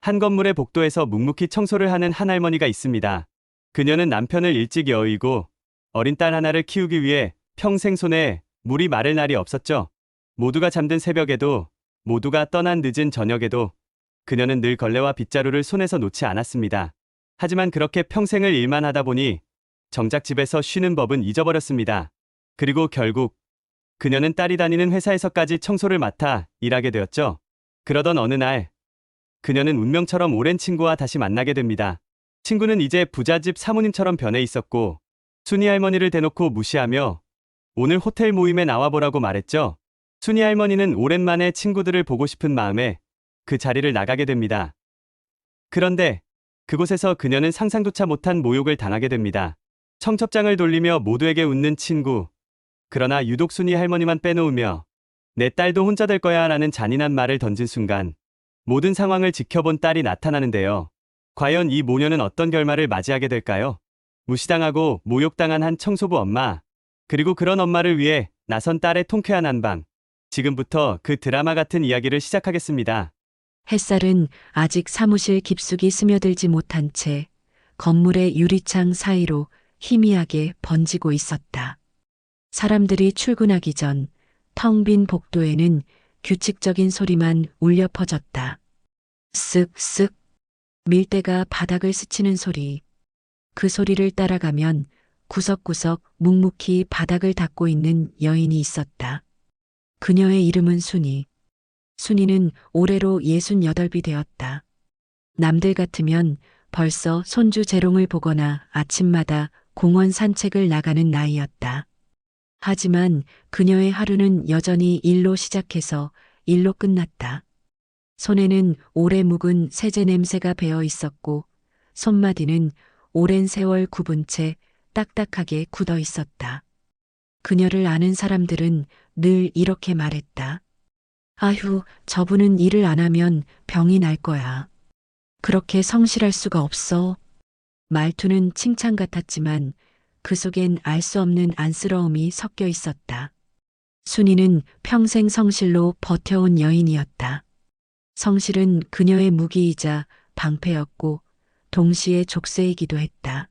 한 건물의 복도에서 묵묵히 청소를 하는 한 할머니가 있습니다. 그녀는 남편을 일찍 여의고 어린 딸 하나를 키우기 위해 평생 손에 물이 마를 날이 없었죠. 모두가 잠든 새벽에도, 모두가 떠난 늦은 저녁에도 그녀는 늘 걸레와 빗자루를 손에서 놓지 않았습니다. 하지만 그렇게 평생을 일만 하다 보니 정작 집에서 쉬는 법은 잊어버렸습니다. 그리고 결국 그녀는 딸이 다니는 회사에서까지 청소를 맡아 일하게 되었죠. 그러던 어느 날 그녀는 운명처럼 오랜 친구와 다시 만나게 됩니다. 친구는 이제 부잣집 사모님처럼 변해 있었고 순이 할머니를 대놓고 무시하며 오늘 호텔 모임에 나와보라고 말했죠. 순이 할머니는 오랜만에 친구들을 보고 싶은 마음에 그 자리를 나가게 됩니다. 그런데 그곳에서 그녀는 상상조차 못한 모욕을 당하게 됩니다. 청첩장을 돌리며 모두에게 웃는 친구. 그러나 유독 순이 할머니만 빼놓으며 내 딸도 혼자 될 거야 라는 잔인한 말을 던진 순간 모든 상황을 지켜본 딸이 나타나는데요. 과연 이 모녀는 어떤 결말을 맞이하게 될까요? 무시당하고 모욕당한 한 청소부 엄마, 그리고 그런 엄마를 위해 나선 딸의 통쾌한 한방. 지금부터 그 드라마 같은 이야기를 시작하겠습니다. 햇살은 아직 사무실 깊숙이 스며들지 못한 채 건물의 유리창 사이로 희미하게 번지고 있었다. 사람들이 출근하기 전 텅 빈 복도에는 규칙적인 소리만 울려 퍼졌다. 쓱쓱 밀대가 바닥을 스치는 소리. 그 소리를 따라가면 구석구석 묵묵히 바닥을 닦고 있는 여인이 있었다. 그녀의 이름은 순이. 순이는 올해로 68이 되었다. 남들 같으면 벌써 손주 재롱을 보거나 아침마다 공원 산책을 나가는 나이였다. 하지만 그녀의 하루는 여전히 일로 시작해서 일로 끝났다. 손에는 오래 묵은 세제 냄새가 배어 있었고 손마디는 오랜 세월 굽은 채 딱딱하게 굳어 있었다. 그녀를 아는 사람들은 늘 이렇게 말했다. 아휴, 저분은 일을 안 하면 병이 날 거야. 그렇게 성실할 수가 없어. 말투는 칭찬 같았지만 그 속엔 알 수 없는 안쓰러움이 섞여 있었다. 순이는 평생 성실로 버텨온 여인이었다. 성실은 그녀의 무기이자 방패였고 동시에 족쇄이기도 했다.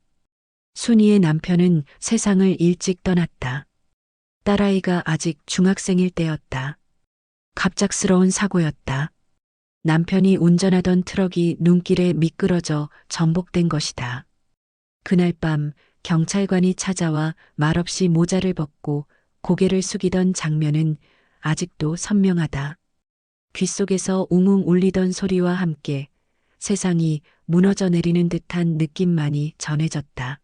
순이의 남편은 세상을 일찍 떠났다. 딸아이가 아직 중학생일 때였다. 갑작스러운 사고였다. 남편이 운전하던 트럭이 눈길에 미끄러져 전복된 것이다. 그날 밤 경찰관이 찾아와 말없이 모자를 벗고 고개를 숙이던 장면은 아직도 선명하다. 귓속에서 웅웅 울리던 소리와 함께 세상이 무너져 내리는 듯한 느낌만이 전해졌다.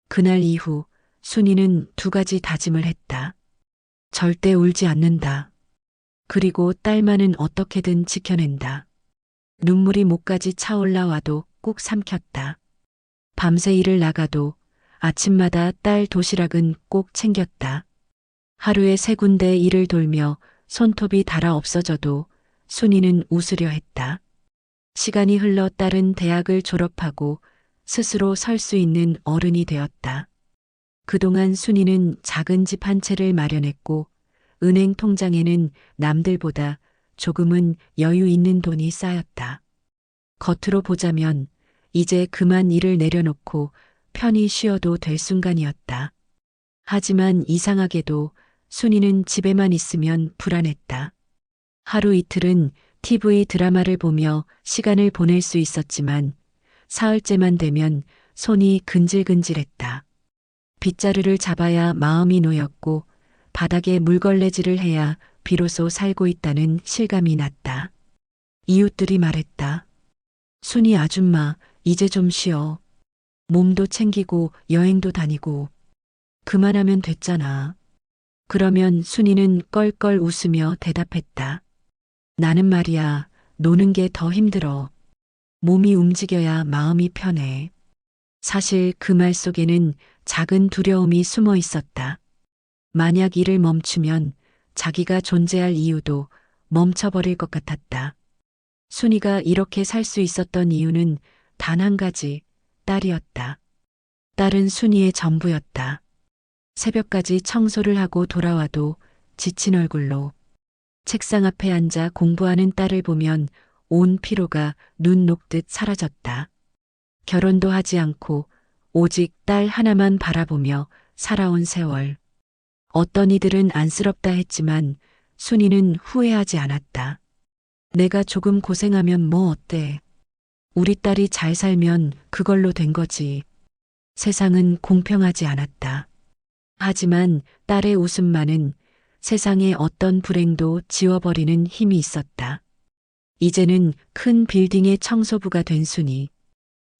그날 이후 순이는 두 가지 다짐을 했다. 절대 울지 않는다. 그리고 딸만은 어떻게든 지켜낸다. 눈물이 목까지 차올라와도 꼭 삼켰다. 밤새 일을 나가도 아침마다 딸 도시락은 꼭 챙겼다. 하루에 3군데 일을 돌며 손톱이 닳아 없어져도 순이는 웃으려 했다. 시간이 흘러 딸은 대학을 졸업하고 스스로 설 수 있는 어른이 되었다. 그동안 순이는 작은 집 한 채를 마련했고 은행 통장에는 남들보다 조금은 여유 있는 돈이 쌓였다. 겉으로 보자면 이제 그만 일을 내려놓고 편히 쉬어도 될 순간이었다. 하지만 이상하게도 순이는 집에만 있으면 불안했다. 하루 이틀은 TV 드라마를 보며 시간을 보낼 수 있었지만 사흘째만 되면 손이 근질근질했다. 빗자루를 잡아야 마음이 놓였고 바닥에 물걸레질을 해야 비로소 살고 있다는 실감이 났다. 이웃들이 말했다. 순이 아줌마, 이제 좀 쉬어. 몸도 챙기고 여행도 다니고 그만하면 됐잖아. 그러면 순이는 껄껄 웃으며 대답했다. 나는 말이야, 노는 게 더 힘들어. 몸이 움직여야 마음이 편해. 사실 그 말 속에는 작은 두려움이 숨어 있었다. 만약 일을 멈추면 자기가 존재할 이유도 멈춰버릴 것 같았다. 순이가 이렇게 살 수 있었던 이유는 단 한 가지, 딸이었다. 딸은 순이의 전부였다. 새벽까지 청소를 하고 돌아와도 지친 얼굴로 책상 앞에 앉아 공부하는 딸을 보면 온 피로가 눈 녹듯 사라졌다. 결혼도 하지 않고 오직 딸 하나만 바라보며 살아온 세월. 어떤 이들은 안쓰럽다 했지만 순이는 후회하지 않았다. 내가 조금 고생하면 뭐 어때? 우리 딸이 잘 살면 그걸로 된 거지. 세상은 공평하지 않았다. 하지만 딸의 웃음만은 세상의 어떤 불행도 지워버리는 힘이 있었다. 이제는 큰 빌딩의 청소부가 된 순이.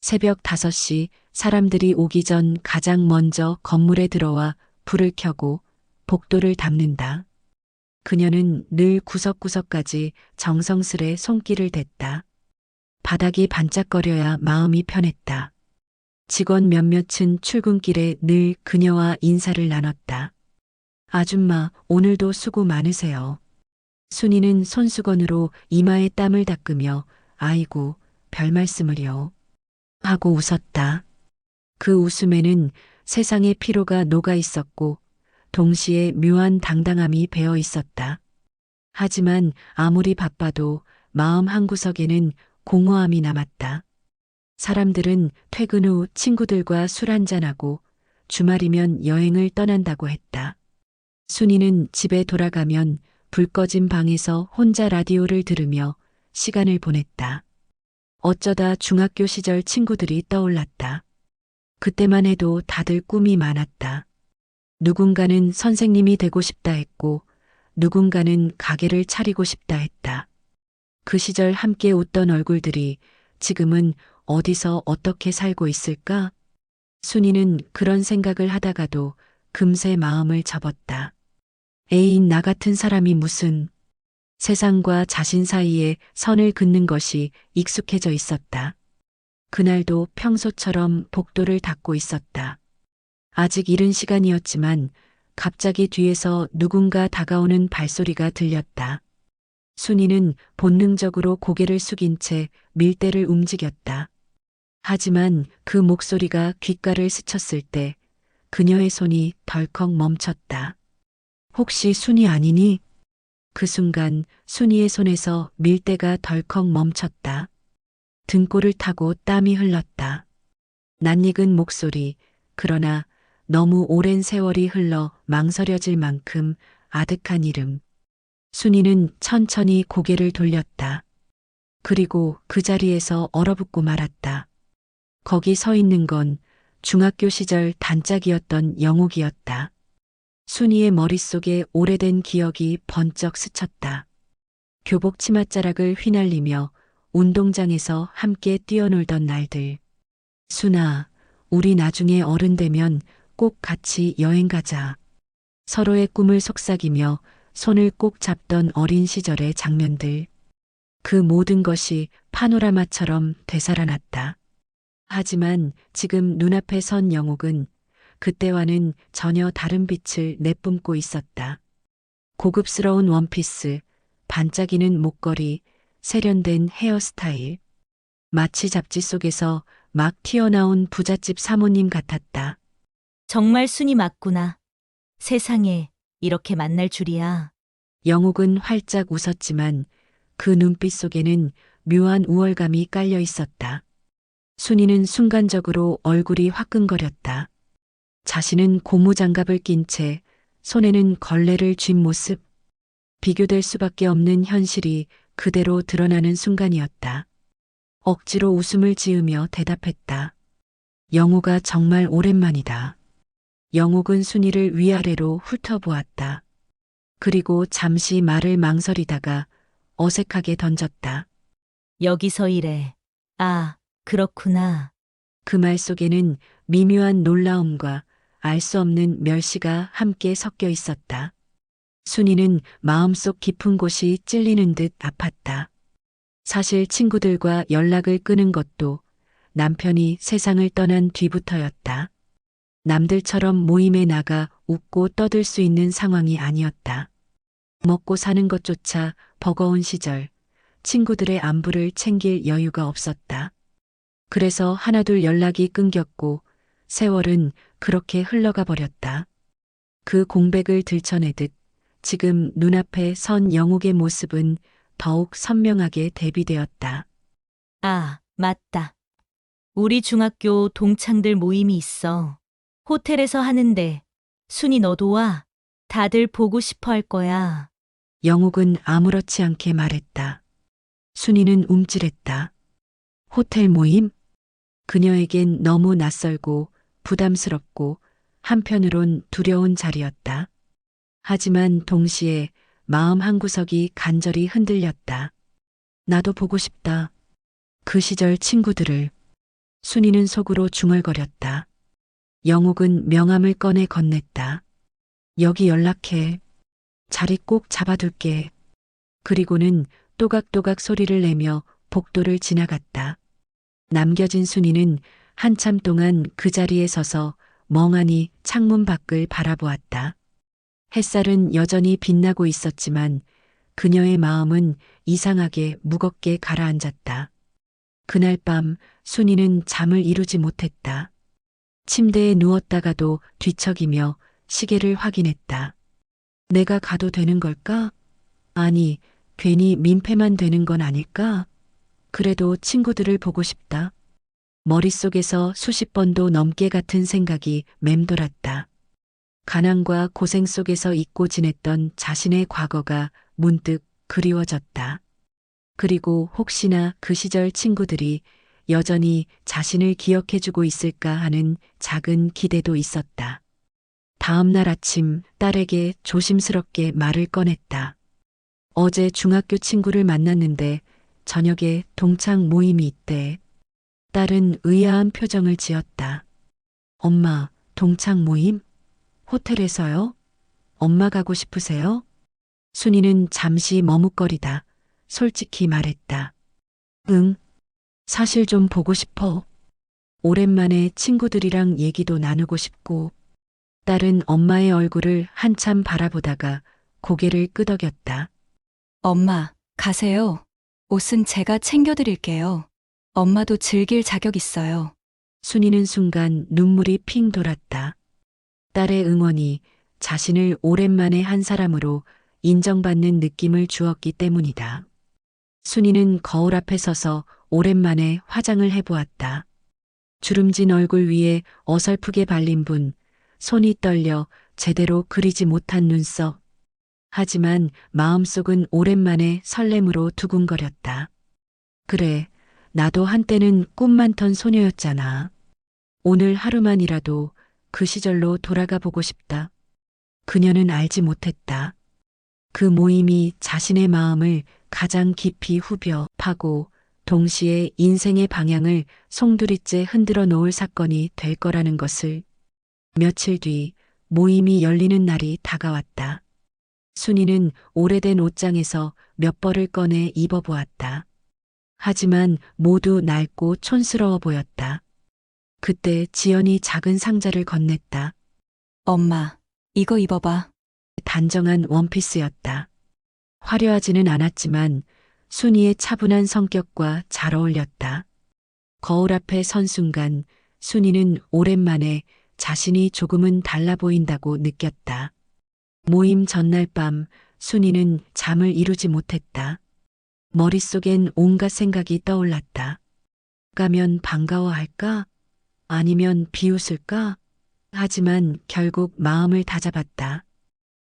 새벽 5시 사람들이 오기 전 가장 먼저 건물에 들어와 불을 켜고 복도를 닦는다. 그녀는 늘 구석구석까지 정성스레 손길을 댔다. 바닥이 반짝거려야 마음이 편했다. 직원 몇몇은 출근길에 늘 그녀와 인사를 나눴다. 아줌마, 오늘도 수고 많으세요. 순이는 손수건으로 이마에 땀을 닦으며 아이고, 별 말씀을요. 하고 웃었다. 그 웃음에는 세상의 피로가 녹아 있었고 동시에 묘한 당당함이 배어 있었다. 하지만 아무리 바빠도 마음 한구석에는 공허함이 남았다. 사람들은 퇴근 후 친구들과 술 한잔하고 주말이면 여행을 떠난다고 했다. 순이는 집에 돌아가면 불 꺼진 방에서 혼자 라디오를 들으며 시간을 보냈다. 어쩌다 중학교 시절 친구들이 떠올랐다. 그때만 해도 다들 꿈이 많았다. 누군가는 선생님이 되고 싶다 했고, 누군가는 가게를 차리고 싶다 했다. 그 시절 함께 웃던 얼굴들이 지금은 어디서 어떻게 살고 있을까? 순이는 그런 생각을 하다가도 금세 마음을 접었다. 애인 나 같은 사람이 무슨 세상과 자신 사이에 선을 긋는 것이 익숙해져 있었다. 그날도 평소처럼 복도를 닦고 있었다. 아직 이른 시간이었지만 갑자기 뒤에서 누군가 다가오는 발소리가 들렸다. 순이는 본능적으로 고개를 숙인 채 밀대를 움직였다. 하지만 그 목소리가 귓가를 스쳤을 때 그녀의 손이 덜컥 멈췄다. 혹시 순이 아니니? 그 순간 순이의 손에서 밀대가 덜컥 멈췄다. 등골을 타고 땀이 흘렀다. 낯익은 목소리, 그러나 너무 오랜 세월이 흘러 망설여질 만큼 아득한 이름. 순이는 천천히 고개를 돌렸다. 그리고 그 자리에서 얼어붙고 말았다. 거기 서 있는 건 중학교 시절 단짝이었던 영옥이었다. 순이의 머릿속에 오래된 기억이 번쩍 스쳤다. 교복 치맛자락을 휘날리며 운동장에서 함께 뛰어놀던 날들. 순아, 우리 나중에 어른 되면 꼭 같이 여행 가자. 서로의 꿈을 속삭이며 손을 꼭 잡던 어린 시절의 장면들. 그 모든 것이 파노라마처럼 되살아났다. 하지만 지금 눈앞에 선 영옥은 그때와는 전혀 다른 빛을 내뿜고 있었다. 고급스러운 원피스, 반짝이는 목걸이, 세련된 헤어스타일. 마치 잡지 속에서 막 튀어나온 부잣집 사모님 같았다. 정말 순이 맞구나. 세상에 이렇게 만날 줄이야. 영옥은 활짝 웃었지만 그 눈빛 속에는 묘한 우월감이 깔려 있었다. 순이는 순간적으로 얼굴이 화끈거렸다. 자신은 고무장갑을 낀 채 손에는 걸레를 쥔 모습. 비교될 수밖에 없는 현실이 그대로 드러나는 순간이었다. 억지로 웃음을 지으며 대답했다. 영호가 정말 오랜만이다. 영옥은 순이를 위아래로 훑어보았다. 그리고 잠시 말을 망설이다가 어색하게 던졌다. 여기서 이래. 아, 그렇구나. 그 말 속에는 미묘한 놀라움과 알 수 없는 멸시가 함께 섞여 있었다. 순이는 마음속 깊은 곳이 찔리는 듯 아팠다. 사실 친구들과 연락을 끊은 것도 남편이 세상을 떠난 뒤부터였다. 남들처럼 모임에 나가 웃고 떠들 수 있는 상황이 아니었다. 먹고 사는 것조차 버거운 시절, 친구들의 안부를 챙길 여유가 없었다. 그래서 하나둘 연락이 끊겼고 세월은 그렇게 흘러가 버렸다. 그 공백을 들춰내듯 지금 눈앞에 선 영옥의 모습은 더욱 선명하게 대비되었다. 아, 맞다. 우리 중학교 동창들 모임이 있어. 호텔에서 하는데, 순이 너도 와. 다들 보고 싶어 할 거야. 영옥은 아무렇지 않게 말했다. 순이는 움찔했다. 호텔 모임? 그녀에겐 너무 낯설고 부담스럽고 한편으론 두려운 자리였다. 하지만 동시에 마음 한구석이 간절히 흔들렸다. 나도 보고 싶다. 그 시절 친구들을. 순이는 속으로 중얼거렸다. 영옥은 명함을 꺼내 건넸다. 여기 연락해. 자리 꼭 잡아둘게. 그리고는 또각또각 소리를 내며 복도를 지나갔다. 남겨진 순이는 한참 동안 그 자리에 서서 멍하니 창문 밖을 바라보았다. 햇살은 여전히 빛나고 있었지만 그녀의 마음은 이상하게 무겁게 가라앉았다. 그날 밤 순이는 잠을 이루지 못했다. 침대에 누웠다가도 뒤척이며 시계를 확인했다. 내가 가도 되는 걸까? 아니, 괜히 민폐만 되는 건 아닐까? 그래도 친구들을 보고 싶다. 머릿속에서 수십 번도 넘게 같은 생각이 맴돌았다. 가난과 고생 속에서 잊고 지냈던 자신의 과거가 문득 그리워졌다. 그리고 혹시나 그 시절 친구들이 여전히 자신을 기억해주고 있을까 하는 작은 기대도 있었다. 다음 날 아침 딸에게 조심스럽게 말을 꺼냈다. 어제 중학교 친구를 만났는데 저녁에 동창 모임이 있대. 딸은 의아한 표정을 지었다. 엄마, 동창 모임? 호텔에서요? 엄마 가고 싶으세요? 순이는 잠시 머뭇거리다 솔직히 말했다. 응, 사실 좀 보고 싶어. 오랜만에 친구들이랑 얘기도 나누고 싶고. 딸은 엄마의 얼굴을 한참 바라보다가 고개를 끄덕였다. 엄마, 가세요. 옷은 제가 챙겨드릴게요. 엄마도 즐길 자격 있어요. 순이는 순간 눈물이 핑 돌았다. 딸의 응원이 자신을 오랜만에 한 사람으로 인정받는 느낌을 주었기 때문이다. 순이는 거울 앞에 서서 오랜만에 화장을 해보았다. 주름진 얼굴 위에 어설프게 발린 분, 손이 떨려 제대로 그리지 못한 눈썹. 하지만 마음속은 오랜만에 설렘으로 두근거렸다. 그래, 나도 한때는 꿈 많던 소녀였잖아. 오늘 하루만이라도 그 시절로 돌아가 보고 싶다. 그녀는 알지 못했다. 그 모임이 자신의 마음을 가장 깊이 후벼 파고 동시에 인생의 방향을 송두리째 흔들어 놓을 사건이 될 거라는 것을. 며칠 뒤 모임이 열리는 날이 다가왔다. 순이는 오래된 옷장에서 몇 벌을 꺼내 입어보았다. 하지만 모두 낡고 촌스러워 보였다. 그때 지연이 작은 상자를 건넸다. 엄마, 이거 입어봐. 단정한 원피스였다. 화려하지는 않았지만 순이의 차분한 성격과 잘 어울렸다. 거울 앞에 선 순간 순이는 오랜만에 자신이 조금은 달라 보인다고 느꼈다. 모임 전날 밤 순이는 잠을 이루지 못했다. 머릿속엔 온갖 생각이 떠올랐다. 가면 반가워할까? 아니면 비웃을까? 하지만 결국 마음을 다잡았다.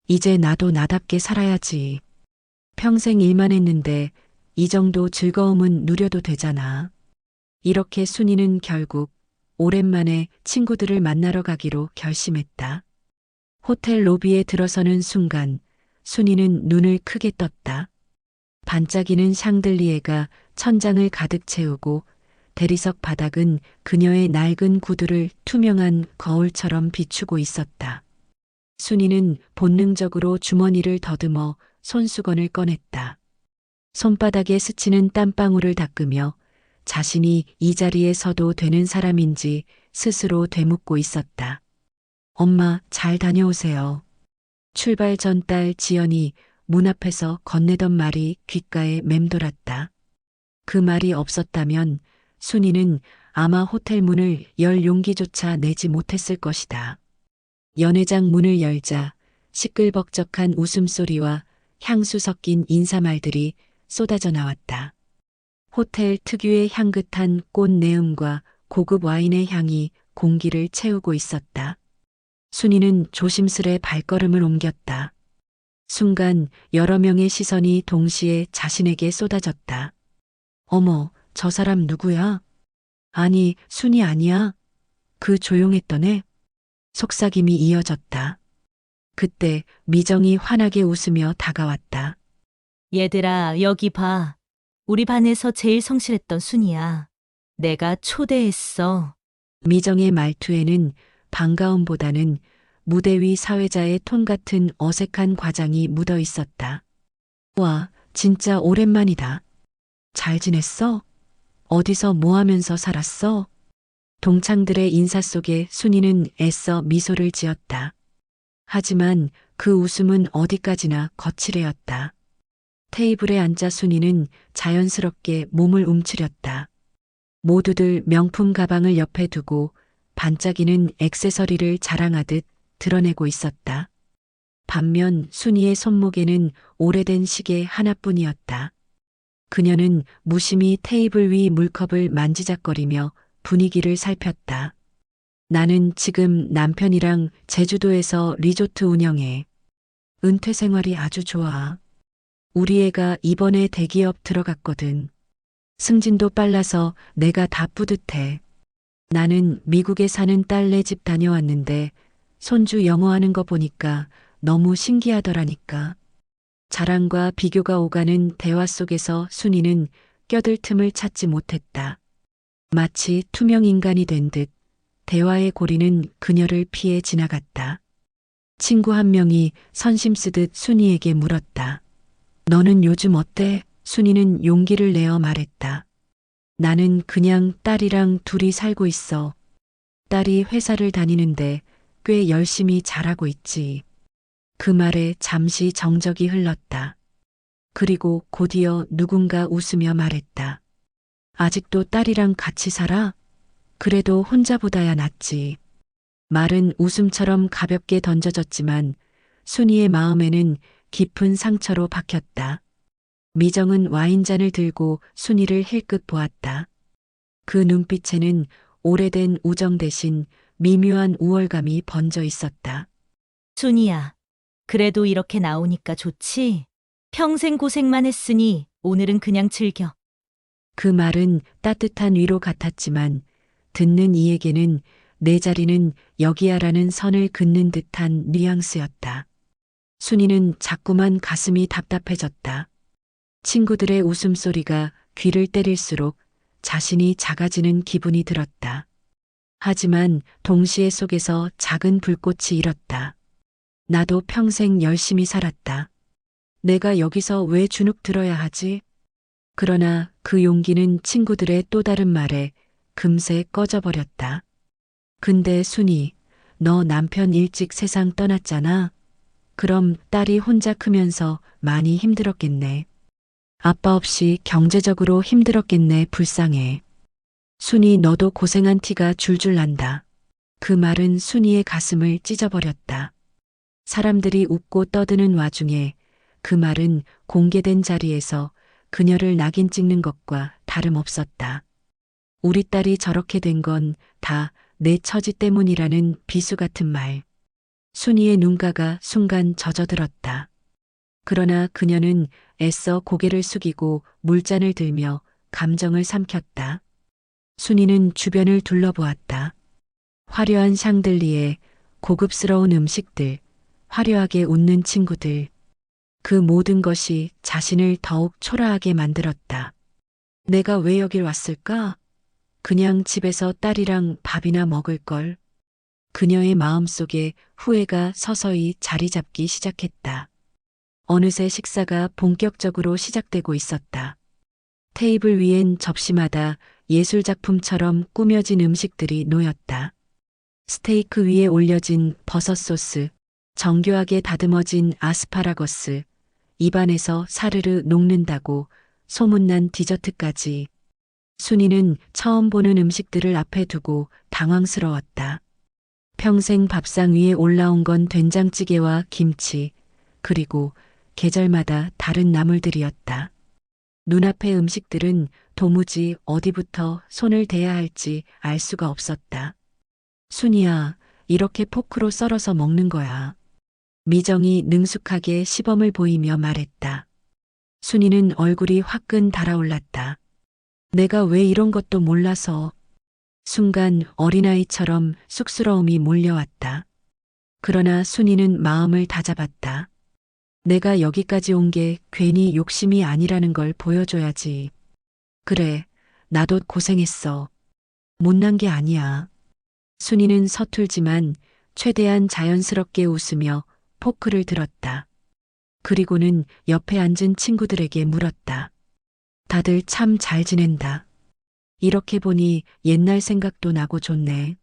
이제 나도 나답게 살아야지. 평생 일만 했는데 이 정도 즐거움은 누려도 되잖아. 이렇게 순이는 결국 오랜만에 친구들을 만나러 가기로 결심했다. 호텔 로비에 들어서는 순간 순이는 눈을 크게 떴다. 반짝이는 샹들리에가 천장을 가득 채우고 대리석 바닥은 그녀의 낡은 구두를 투명한 거울처럼 비추고 있었다. 순이는 본능적으로 주머니를 더듬어 손수건을 꺼냈다. 손바닥에 스치는 땀방울을 닦으며 자신이 이 자리에 서도 되는 사람인지 스스로 되묻고 있었다. 엄마, 잘 다녀오세요. 출발 전 딸 지연이 문 앞에서 건네던 말이 귓가에 맴돌았다. 그 말이 없었다면 순이는 아마 호텔 문을 열 용기조차 내지 못했을 것이다. 연회장 문을 열자 시끌벅적한 웃음소리와 향수 섞인 인사말들이 쏟아져 나왔다. 호텔 특유의 향긋한 꽃 내음과 고급 와인의 향이 공기를 채우고 있었다. 순이는 조심스레 발걸음을 옮겼다. 순간 여러 명의 시선이 동시에 자신에게 쏟아졌다. 어머, 저 사람 누구야? 아니, 순이 아니야. 그 조용했던 애. 속삭임이 이어졌다. 그때 미정이 환하게 웃으며 다가왔다. 얘들아, 여기 봐. 우리 반에서 제일 성실했던 순이야. 내가 초대했어. 미정의 말투에는 반가움보다는 무대 위 사회자의 톤 같은 어색한 과장이 묻어 있었다. 와, 진짜 오랜만이다. 잘 지냈어? 어디서 뭐 하면서 살았어? 동창들의 인사 속에 순이는 애써 미소를 지었다. 하지만 그 웃음은 어디까지나 거칠애였다. 테이블에 앉아 순이는 자연스럽게 몸을 움츠렸다. 모두들 명품 가방을 옆에 두고 반짝이는 액세서리를 자랑하듯 드러내고 있었다. 반면 순이의 손목에는 오래된 시계 하나뿐이었다. 그녀는 무심히 테이블 위 물컵을 만지작거리며 분위기를 살폈다. 나는 지금 남편이랑 제주도에서 리조트 운영해. 은퇴 생활이 아주 좋아. 우리 애가 이번에 대기업 들어갔거든. 승진도 빨라서 내가 다 뿌듯해. 나는 미국에 사는 딸네 집 다녀왔는데 손주 영어하는 거 보니까 너무 신기하더라니까. 자랑과 비교가 오가는 대화 속에서 순이는 껴들 틈을 찾지 못했다. 마치 투명 인간이 된 듯 대화의 고리는 그녀를 피해 지나갔다. 친구 한 명이 선심 쓰듯 순이에게 물었다. 너는 요즘 어때? 순이는 용기를 내어 말했다. 나는 그냥 딸이랑 둘이 살고 있어. 딸이 회사를 다니는데 꽤 열심히 잘하고 있지. 그 말에 잠시 정적이 흘렀다. 그리고 곧이어 누군가 웃으며 말했다. 아직도 딸이랑 같이 살아? 그래도 혼자보다야 낫지. 말은 웃음처럼 가볍게 던져졌지만 순이의 마음에는 깊은 상처로 박혔다. 미정은 와인잔을 들고 순이를 힐끗 보았다. 그 눈빛에는 오래된 우정 대신 미묘한 우월감이 번져 있었다. 순이야. 그래도 이렇게 나오니까 좋지? 평생 고생만 했으니 오늘은 그냥 즐겨. 그 말은 따뜻한 위로 같았지만 듣는 이에게는 내 자리는 여기야라는 선을 긋는 듯한 뉘앙스였다. 순이는 자꾸만 가슴이 답답해졌다. 친구들의 웃음소리가 귀를 때릴수록 자신이 작아지는 기분이 들었다. 하지만 동시에 속에서 작은 불꽃이 일었다. 나도 평생 열심히 살았다. 내가 여기서 왜 주눅 들어야 하지? 그러나 그 용기는 친구들의 또 다른 말에 금세 꺼져버렸다. 근데 순이, 너 남편 일찍 세상 떠났잖아. 그럼 딸이 혼자 크면서 많이 힘들었겠네. 아빠 없이 경제적으로 힘들었겠네. 불쌍해. 순이 너도 고생한 티가 줄줄 난다. 그 말은 순이의 가슴을 찢어버렸다. 사람들이 웃고 떠드는 와중에 그 말은 공개된 자리에서 그녀를 낙인 찍는 것과 다름없었다. 우리 딸이 저렇게 된 건 다 내 처지 때문이라는 비수 같은 말. 순이의 눈가가 순간 젖어들었다. 그러나 그녀는 애써 고개를 숙이고 물잔을 들며 감정을 삼켰다. 순이는 주변을 둘러보았다. 화려한 샹들리에 고급스러운 음식들, 화려하게 웃는 친구들. 그 모든 것이 자신을 더욱 초라하게 만들었다. 내가 왜 여길 왔을까? 그냥 집에서 딸이랑 밥이나 먹을 걸. 그녀의 마음속에 후회가 서서히 자리 잡기 시작했다. 어느새 식사가 본격적으로 시작되고 있었다. 테이블 위엔 접시마다 예술작품처럼 꾸며진 음식들이 놓였다. 스테이크 위에 올려진 버섯 소스, 정교하게 다듬어진 아스파라거스, 입안에서 사르르 녹는다고 소문난 디저트까지. 순이는 처음 보는 음식들을 앞에 두고 당황스러웠다. 평생 밥상 위에 올라온 건 된장찌개와 김치, 그리고 계절마다 다른 나물들이었다. 눈앞의 음식들은 도무지 어디부터 손을 대야 할지 알 수가 없었다. 순이야, 이렇게 포크로 썰어서 먹는 거야. 미정이 능숙하게 시범을 보이며 말했다. 순이는 얼굴이 화끈 달아올랐다. 내가 왜 이런 것도 몰라서. 순간 어린아이처럼 쑥스러움이 몰려왔다. 그러나 순이는 마음을 다잡았다. 내가 여기까지 온 게 괜히 욕심이 아니라는 걸 보여줘야지. 그래, 나도 고생했어. 못난 게 아니야. 순이는 서툴지만 최대한 자연스럽게 웃으며 포크를 들었다. 그리고는 옆에 앉은 친구들에게 물었다. 다들 참 잘 지낸다. 이렇게 보니 옛날 생각도 나고 좋네.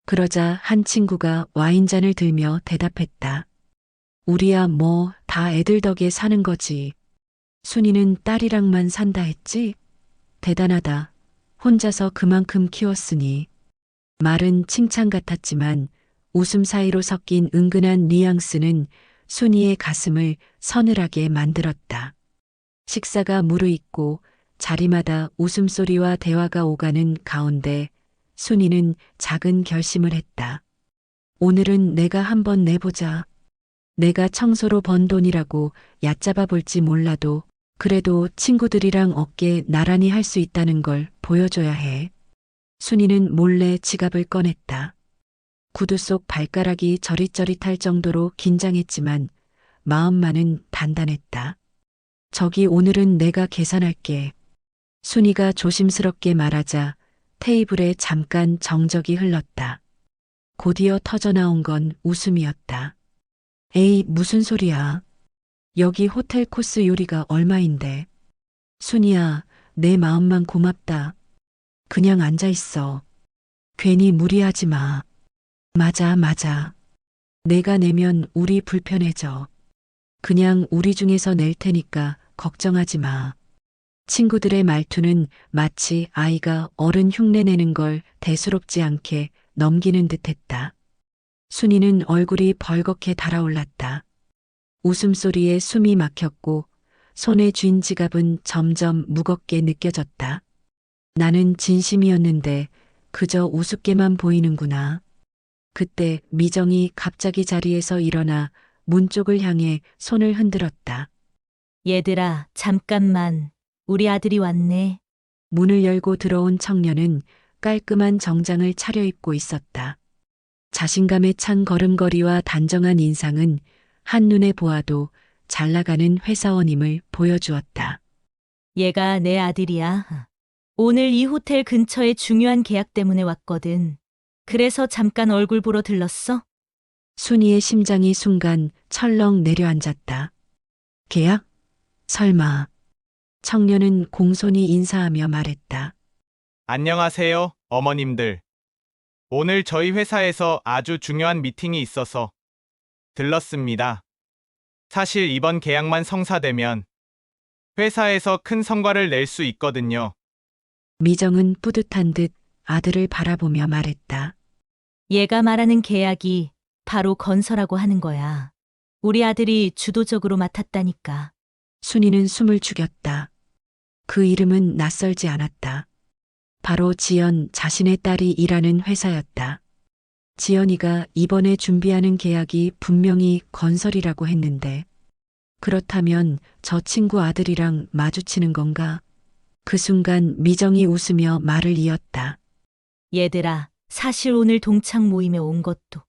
그러자 한 친구가 와인잔을 들며 대답했다. 우리야 뭐 다 애들 덕에 사는 거지. 순이는 딸이랑만 산다 했지? 대단하다. 혼자서 그만큼 키웠으니. 말은 칭찬 같았지만 웃음 사이로 섞인 은근한 뉘앙스는 순이의 가슴을 서늘하게 만들었다. 식사가 무르익고 자리마다 웃음소리와 대화가 오가는 가운데 순이는 작은 결심을 했다. 오늘은 내가 한번 내보자. 내가 청소로 번 돈이라고 얕잡아 볼지 몰라도 그래도 친구들이랑 어깨 나란히 할 수 있다는 걸 보여줘야 해. 순이는 몰래 지갑을 꺼냈다. 구두 속 발가락이 저릿저릿할 정도로 긴장했지만 마음만은 단단했다. 저기 오늘은 내가 계산할게. 순이가 조심스럽게 말하자 테이블에 잠깐 정적이 흘렀다. 곧이어 터져나온 건 웃음이었다. 에이, 무슨 소리야. 여기 호텔 코스 요리가 얼마인데. 순이야, 내 마음만 고맙다. 그냥 앉아 있어. 괜히 무리하지 마. 맞아. 내가 내면 우리 불편해져. 그냥 우리 중에서 낼 테니까 걱정하지 마. 친구들의 말투는 마치 아이가 어른 흉내내는 걸 대수롭지 않게 넘기는 듯했다. 순이는 얼굴이 벌겋게 달아올랐다. 웃음소리에 숨이 막혔고 손에 쥔 지갑은 점점 무겁게 느껴졌다. 나는 진심이었는데 그저 우습게만 보이는구나. 그때 미정이 갑자기 자리에서 일어나 문 쪽을 향해 손을 흔들었다. 얘들아, 잠깐만. 우리 아들이 왔네. 문을 열고 들어온 청년은 깔끔한 정장을 차려입고 있었다. 자신감에 찬 걸음걸이와 단정한 인상은 한눈에 보아도 잘 나가는 회사원임을 보여주었다. 얘가 내 아들이야. 오늘 이 호텔 근처에 중요한 계약 때문에 왔거든. 그래서 잠깐 얼굴 보러 들렀어? 순이의 심장이 순간 철렁 내려앉았다. 계약? 설마. 청년은 공손히 인사하며 말했다. 안녕하세요, 어머님들. 오늘 저희 회사에서 아주 중요한 미팅이 있어서 들렀습니다. 사실 이번 계약만 성사되면 회사에서 큰 성과를 낼 수 있거든요. 미정은 뿌듯한 듯 아들을 바라보며 말했다. 얘가 말하는 계약이 바로 건설하고 하는 거야. 우리 아들이 주도적으로 맡았다니까. 순이는 숨을 죽였다. 그 이름은 낯설지 않았다. 바로 지연 자신의 딸이 일하는 회사였다. 지연이가 이번에 준비하는 계약이 분명히 건설이라고 했는데 그렇다면 저 친구 아들이랑 마주치는 건가? 그 순간 미정이 웃으며 말을 이었다. 얘들아, 사실 오늘 동창 모임에 온 것도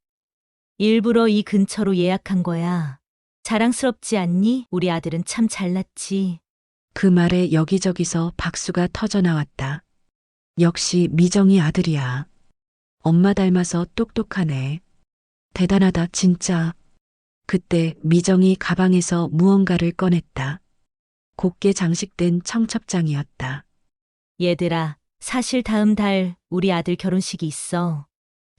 일부러 이 근처로 예약한 거야. 자랑스럽지 않니? 우리 아들은 참 잘났지. 그 말에 여기저기서 박수가 터져나왔다. 역시 미정이 아들이야. 엄마 닮아서 똑똑하네. 대단하다 진짜. 그때 미정이 가방에서 무언가를 꺼냈다. 곱게 장식된 청첩장이었다. 얘들아, 사실 다음 달 우리 아들 결혼식이 있어.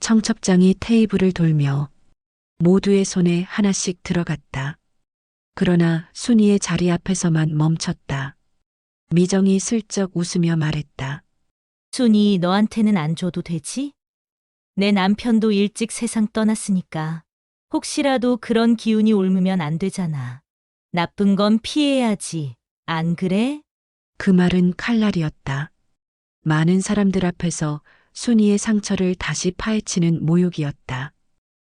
청첩장이 테이블을 돌며 모두의 손에 하나씩 들어갔다. 그러나 순이의 자리 앞에서만 멈췄다. 미정이 슬쩍 웃으며 말했다. 순이 너한테는 안 줘도 되지? 내 남편도 일찍 세상 떠났으니까 혹시라도 그런 기운이 옮으면 안 되잖아. 나쁜 건 피해야지. 안 그래? 그 말은 칼날이었다. 많은 사람들 앞에서 순이의 상처를 다시 파헤치는 모욕이었다.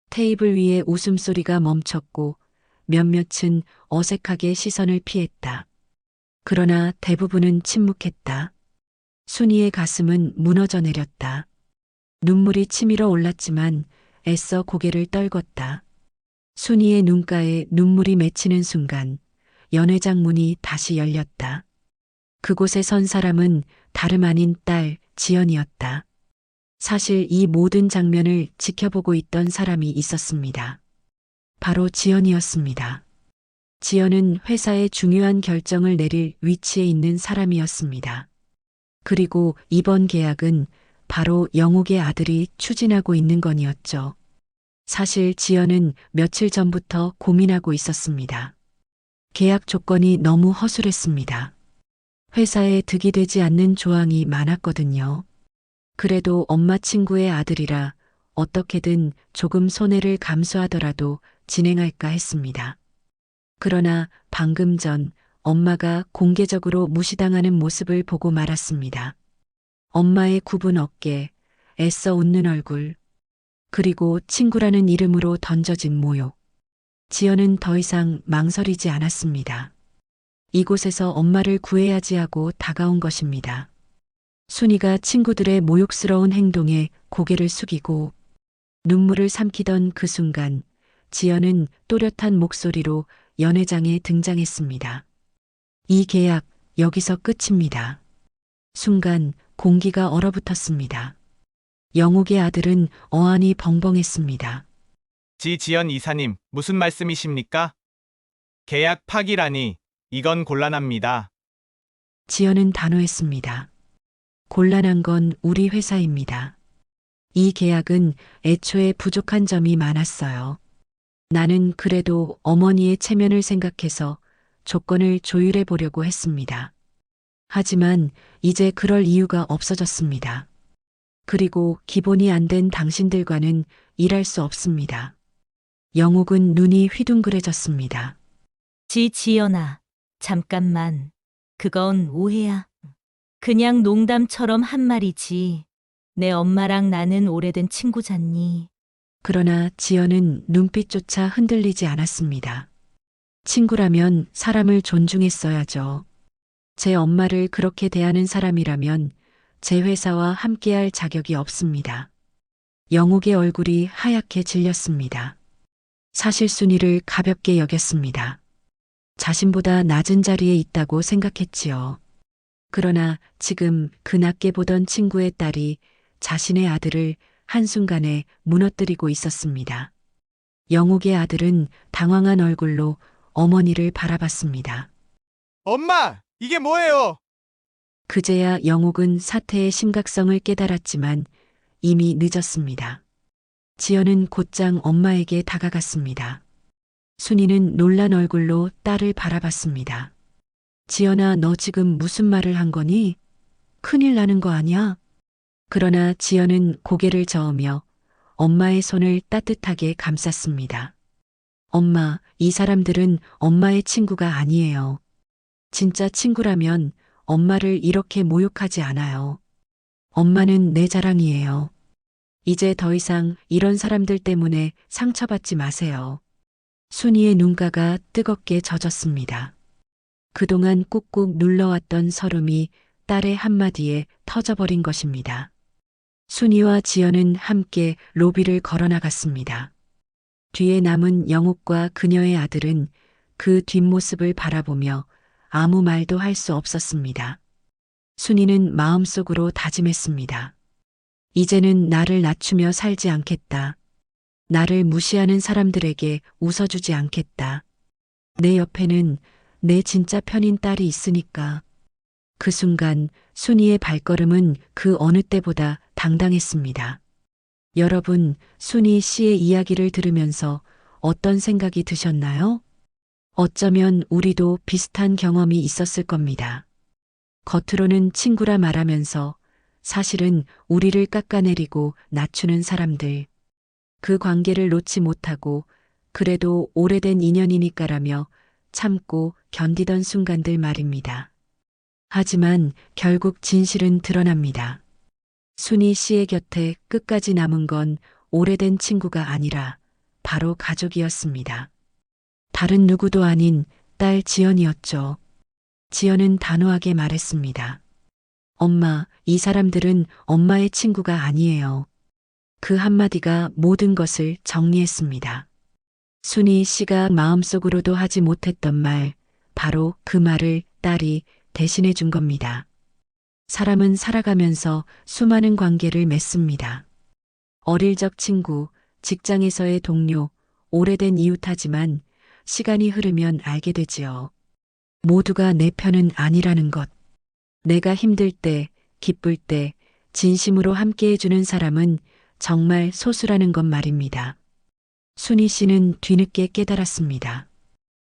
테이블 위에 웃음소리가 멈췄고 몇몇은 어색하게 시선을 피했다. 그러나 대부분은 침묵했다. 순이의 가슴은 무너져 내렸다. 눈물이 치밀어 올랐지만 애써 고개를 떨궜다. 순이의 눈가에 눈물이 맺히는 순간 연회장 문이 다시 열렸다. 그곳에 선 사람은 다름 아닌 딸 지연이었다. 사실 이 모든 장면을 지켜보고 있던 사람이 있었습니다. 바로 지연이었습니다. 지연은 회사의 중요한 결정을 내릴 위치에 있는 사람이었습니다. 그리고 이번 계약은 바로 영욱의 아들이 추진하고 있는 건이었죠. 사실 지연은 며칠 전부터 고민하고 있었습니다. 계약 조건이 너무 허술했습니다. 회사에 득이 되지 않는 조항이 많았거든요. 그래도 엄마 친구의 아들이라 어떻게든 조금 손해를 감수하더라도 진행할까 했습니다. 그러나 방금 전 엄마가 공개적으로 무시당하는 모습을 보고 말았습니다. 엄마의 굽은 어깨, 애써 웃는 얼굴, 그리고 친구라는 이름으로 던져진 모욕. 지연은 더 이상 망설이지 않았습니다. 이곳에서 엄마를 구해야지 하고 다가온 것입니다. 순이가 친구들의 모욕스러운 행동에 고개를 숙이고 눈물을 삼키던 그 순간 지연은 또렷한 목소리로 연회장에 등장했습니다. 이 계약 여기서 끝입니다. 순간 공기가 얼어붙었습니다. 영욱의 아들은 어안이 벙벙했습니다. 지연 이사님, 무슨 말씀이십니까? 계약 파기라니, 이건 곤란합니다. 지연은 단호했습니다. 곤란한 건 우리 회사입니다. 이 계약은 애초에 부족한 점이 많았어요. 나는 그래도 어머니의 체면을 생각해서 조건을 조율해 보려고 했습니다. 하지만 이제 그럴 이유가 없어졌습니다. 그리고 기본이 안 된 당신들과는 일할 수 없습니다. 영욱은 눈이 휘둥그레졌습니다. 지연아, 잠깐만. 그건 오해야. 그냥 농담처럼 한 말이지. 내 엄마랑 나는 오래된 친구잖니. 그러나 지연은 눈빛조차 흔들리지 않았습니다. 친구라면 사람을 존중했어야죠. 제 엄마를 그렇게 대하는 사람이라면 제 회사와 함께할 자격이 없습니다. 영욱의 얼굴이 하얗게 질렸습니다. 사실 순위를 가볍게 여겼습니다. 자신보다 낮은 자리에 있다고 생각했지요. 그러나 지금 그 낮게 보던 친구의 딸이 자신의 아들을 한순간에 무너뜨리고 있었습니다. 영욱의 아들은 당황한 얼굴로 어머니를 바라봤습니다. 엄마, 이게 뭐예요? 그제야 영욱은 사태의 심각성을 깨달았지만 이미 늦었습니다. 지연은 곧장 엄마에게 다가갔습니다. 순이는 놀란 얼굴로 딸을 바라봤습니다. 지연아, 너 지금 무슨 말을 한 거니? 큰일 나는 거 아니야? 그러나 지연은 고개를 저으며 엄마의 손을 따뜻하게 감쌌습니다. 엄마, 이 사람들은 엄마의 친구가 아니에요. 진짜 친구라면 엄마를 이렇게 모욕하지 않아요. 엄마는 내 자랑이에요. 이제 더 이상 이런 사람들 때문에 상처받지 마세요. 순이의 눈가가 뜨겁게 젖었습니다. 그동안 꾹꾹 눌러왔던 서름이 딸의 한마디에 터져버린 것입니다. 순이와 지연은 함께 로비를 걸어나갔습니다. 뒤에 남은 영욱과 그녀의 아들은 그 뒷모습을 바라보며 아무 말도 할 수 없었습니다. 순이는 마음속으로 다짐했습니다. 이제는 나를 낮추며 살지 않겠다. 나를 무시하는 사람들에게 웃어주지 않겠다. 내 옆에는 내 진짜 편인 딸이 있으니까. 그 순간 순이의 발걸음은 그 어느 때보다 당당했습니다. 여러분, 순이 씨의 이야기를 들으면서 어떤 생각이 드셨나요? 어쩌면 우리도 비슷한 경험이 있었을 겁니다. 겉으로는 친구라 말하면서 사실은 우리를 깎아내리고 낮추는 사람들. 그 관계를 놓지 못하고 그래도 오래된 인연이니까라며 참고 견디던 순간들 말입니다. 하지만 결국 진실은 드러납니다. 순희 씨의 곁에 끝까지 남은 건 오래된 친구가 아니라 바로 가족이었습니다. 다른 누구도 아닌 딸 지연이었죠. 지연은 단호하게 말했습니다. 엄마, 이 사람들은 엄마의 친구가 아니에요. 그 한마디가 모든 것을 정리했습니다. 순희 씨가 마음속으로도 하지 못했던 말, 바로 그 말을 딸이 대신해 준 겁니다. 사람은 살아가면서 수많은 관계를 맺습니다. 어릴 적 친구, 직장에서의 동료, 오래된 이웃하지만 시간이 흐르면 알게 되지요. 모두가 내 편은 아니라는 것. 내가 힘들 때, 기쁠 때, 진심으로 함께 해주는 사람은 정말 소수라는 것 말입니다. 순희 씨는 뒤늦게 깨달았습니다.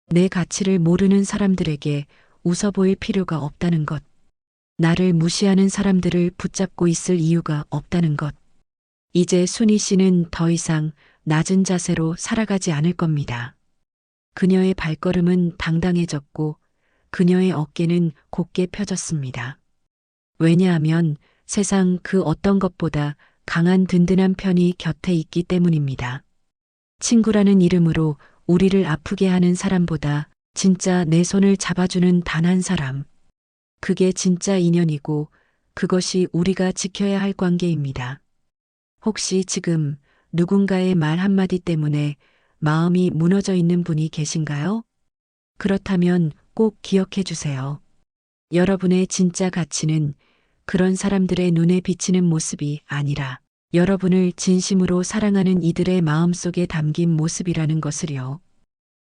내 가치를 모르는 사람들에게 웃어 보일 필요가 없다는 것. 나를 무시하는 사람들을 붙잡고 있을 이유가 없다는 것. 이제 순희 씨는 더 이상 낮은 자세로 살아가지 않을 겁니다. 그녀의 발걸음은 당당해졌고 그녀의 어깨는 곧게 펴졌습니다. 왜냐하면 세상 그 어떤 것보다 강한 든든한 편이 곁에 있기 때문입니다. 친구라는 이름으로 우리를 아프게 하는 사람보다 진짜 내 손을 잡아주는 단 한 사람. 그게 진짜 인연이고 그것이 우리가 지켜야 할 관계입니다. 혹시 지금 누군가의 말 한마디 때문에 마음이 무너져 있는 분이 계신가요? 그렇다면 꼭 기억해 주세요. 여러분의 진짜 가치는 그런 사람들의 눈에 비치는 모습이 아니라 여러분을 진심으로 사랑하는 이들의 마음속에 담긴 모습이라는 것을요.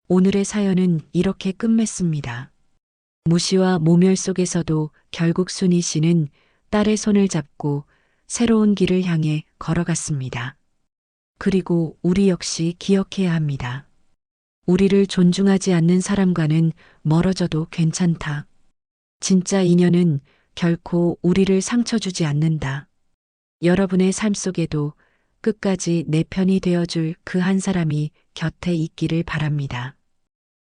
오늘의 사연은 이렇게 끝맺습니다. 무시와 모멸 속에서도 결국 순희 씨는 딸의 손을 잡고 새로운 길을 향해 걸어갔습니다. 그리고 우리 역시 기억해야 합니다. 우리를 존중하지 않는 사람과는 멀어져도 괜찮다. 진짜 인연은 결코 우리를 상처 주지 않는다. 여러분의 삶 속에도 끝까지 내 편이 되어줄 그 한 사람이 곁에 있기를 바랍니다.